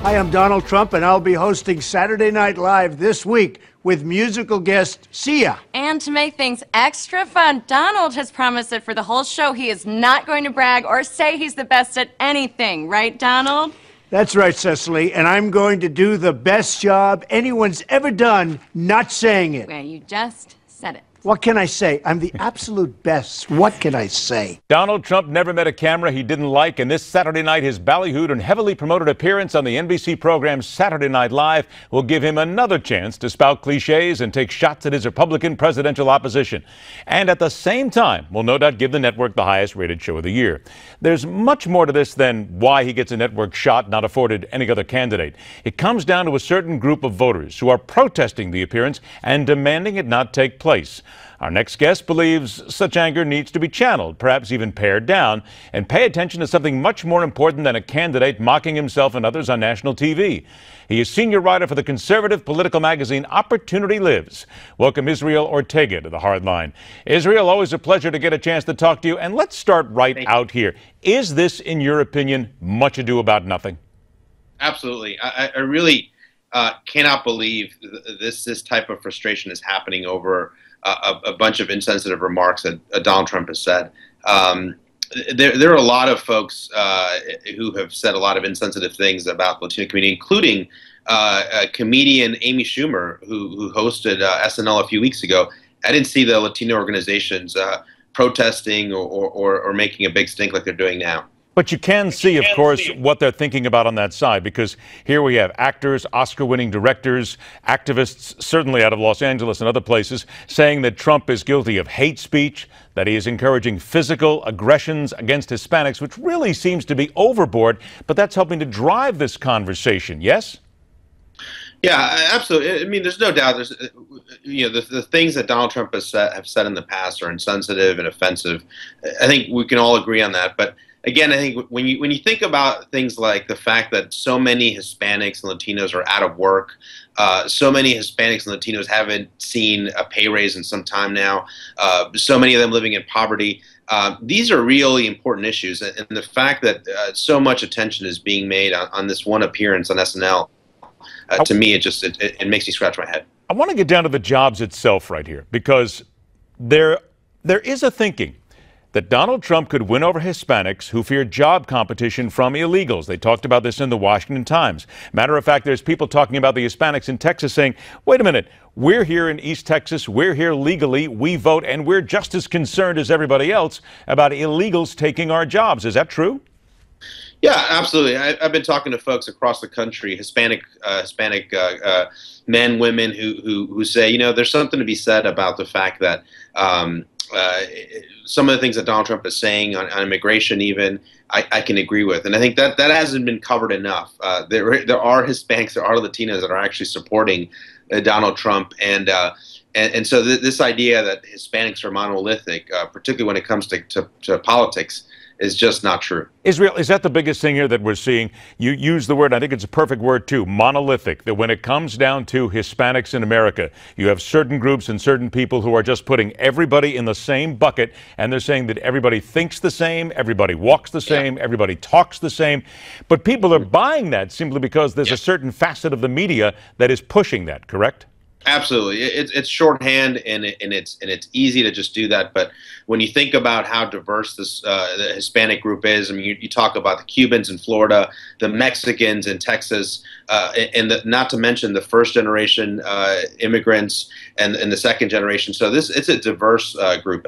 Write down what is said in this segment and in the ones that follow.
Hi, I'm Donald Trump, and I'll be hosting Saturday Night Live this week with musical guest Sia. And to make things extra fun, Donald has promised that for the whole show he is not going to brag or say he's the best at anything. Right, Donald? That's right, Cecily, and I'm going to do the best job anyone's ever done not saying it. Well, you just said it. What can I say? I'm the absolute best. What can I say? Donald Trump never met a camera he didn't like, and this Saturday night, his ballyhooed and heavily promoted appearance on the NBC program Saturday Night Live will give him another chance to spout cliches and take shots at his Republican presidential opposition. And at the same time, will no doubt give the network the highest-rated show of the year. There's much more to this than why he gets a network shot not afforded any other candidate. It comes down to a certain group of voters who are protesting the appearance and demanding it not take place. Our next guest believes such anger needs to be channeled, perhaps even pared down, and pay attention to something much more important than a candidate mocking himself and others on national TV. He is senior writer for the conservative political magazine Opportunity Lives. Welcome Israel Ortega to the Hardline. Israel, always a pleasure to get a chance to talk to you. And let's start right out here. Is this, in your opinion, much ado about nothing? Absolutely. I really cannot believe this type of frustration is happening over a bunch of insensitive remarks that Donald Trump has said. There are a lot of folks who have said a lot of insensitive things about the Latino community, including comedian Amy Schumer, who hosted SNL a few weeks ago. I didn't see the Latino organizations protesting or making a big stink like they're doing now. But you can see, of course, what they're thinking about on that side, because here we have actors, Oscar-winning directors, activists, certainly out of Los Angeles and other places, saying that Trump is guilty of hate speech, that he is encouraging physical aggressions against Hispanics, which really seems to be overboard, but that's helping to drive this conversation, yes? Yeah, absolutely. I mean, there's no doubt. There's, the things that Donald Trump have said in the past are insensitive and offensive. I think we can all agree on that, but again, I think when you think about things like the fact that so many Hispanics and Latinos are out of work, so many Hispanics and Latinos haven't seen a pay raise in some time now, so many of them living in poverty, these are really important issues. And the fact that so much attention is being made on this one appearance on SNL, to me, it makes me scratch my head. I want to get down to the jobs itself right here, because there is a thinking that Donald Trump could win over Hispanics who fear job competition from illegals. They talked about this in the Washington Times. Matter of fact, there's people talking about the Hispanics in Texas saying, wait a minute, we're here in East Texas, we're here legally, we vote, and we're just as concerned as everybody else about illegals taking our jobs. Is that true? Yeah, absolutely. I've been talking to folks across the country, Hispanic men, women who say, there's something to be said about the fact that some of the things that Donald Trump is saying on immigration, even I can agree with, and I think that hasn't been covered enough. There are Hispanics, there are Latinos that are actually supporting Donald Trump, and so this idea that Hispanics are monolithic, particularly when it comes to politics, is just not true. Israel, is that the biggest thing here that we're seeing? You use the word, I think it's a perfect word too, monolithic, that when it comes down to Hispanics in America, you have certain groups and certain people who are just putting everybody in the same bucket, and they're saying that everybody thinks the same, everybody walks the same, everybody talks the same. But people are buying that simply because there's a certain facet of the media that is pushing that, correct? Absolutely, it's shorthand and it's easy to just do that. But when you think about how diverse this the Hispanic group is, I mean, you talk about the Cubans in Florida, the Mexicans in Texas, and not to mention the first generation immigrants and the second generation. So it's a diverse group.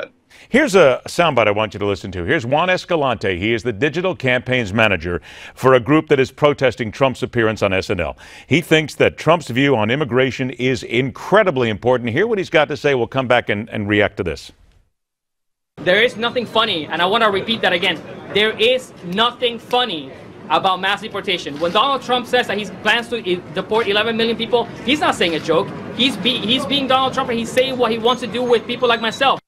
Here's a soundbite I want you to listen to. Here's Juan Escalante. He is the digital campaigns manager for a group that is protesting Trump's appearance on SNL. He thinks that Trump's view on immigration is incredibly important. Hear what he's got to say. We'll come back and react to this. There is nothing funny, and I want to repeat that again. There is nothing funny about mass deportation. When Donald Trump says that he plans to deport 11 million people, he's not saying a joke. He's being Donald Trump, and he's saying what he wants to do with people like myself.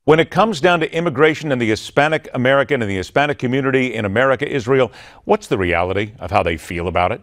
When it comes down to immigration and the Hispanic American and the Hispanic community in America, Israel, what's the reality of how they feel about it?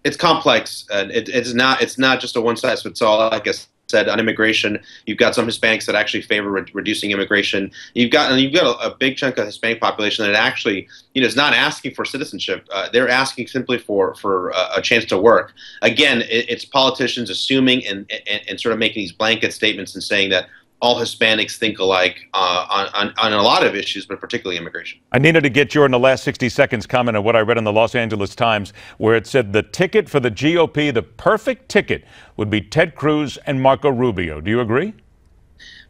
It's complex, and it's not just a one-size-fits-all, like I said on immigration. You've got some Hispanics that actually favor reducing immigration. You've got a big chunk of the Hispanic population that actually, is not asking for citizenship. They're asking simply for a chance to work. Again, it's politicians assuming and sort of making these blanket statements and saying that all Hispanics think alike on a lot of issues, but particularly immigration. I needed to get your, in the last 60 seconds, comment on what I read in the Los Angeles Times, where it said the ticket for the GOP, the perfect ticket, would be Ted Cruz and Marco Rubio. Do you agree?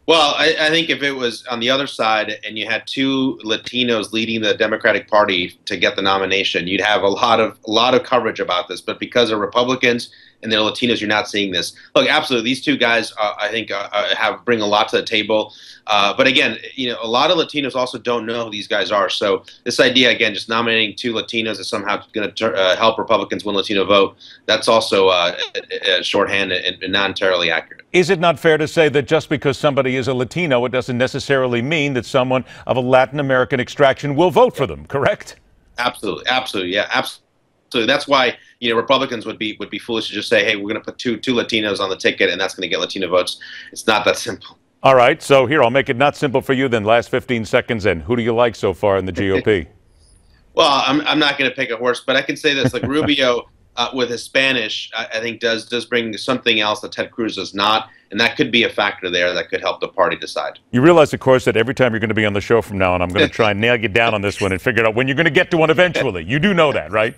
Well, I think if it was on the other side and you had two Latinos leading the Democratic Party to get the nomination, you'd have a lot of coverage about this. But because of Republicans and they're Latinos, you're not seeing this. Look, absolutely, these two guys, I think, bring a lot to the table. But again, a lot of Latinos also don't know who these guys are. So this idea, again, just nominating two Latinos is somehow going to help Republicans win Latino vote. That's also shorthand and not entirely accurate. Is it not fair to say that just because somebody is a Latino, it doesn't necessarily mean that someone of a Latin American extraction will vote for them, correct? Absolutely, yeah, absolutely. That's why Republicans would be foolish to just say, hey, we're going to put two Latinos on the ticket and that's going to get Latino votes. It's not that simple. All right, so here, I'll make it not simple for you then. Last 15 seconds in. Who do you like so far in the GOP? Well, I'm not going to pick a horse, but I can say this, like Rubio with his Spanish, I think does bring something else that Ted Cruz does not, and that could be a factor there that could help the party decide. You realize, of course, that every time you're going to be on the show from now on, I'm going to try and nail you down on this one and figure out when you're going to get to one eventually. You do know that, right?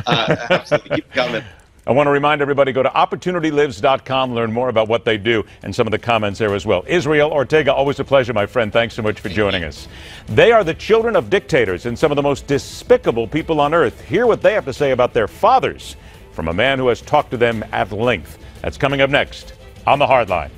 Absolutely. Keep coming. I want to remind everybody, go to OpportunityLives.com, learn more about what they do and some of the comments there as well. Israel Ortega, always a pleasure, my friend. Thanks so much for joining us. They are the children of dictators and some of the most despicable people on earth. Hear what they have to say about their fathers from a man who has talked to them at length. That's coming up next on The Hardline.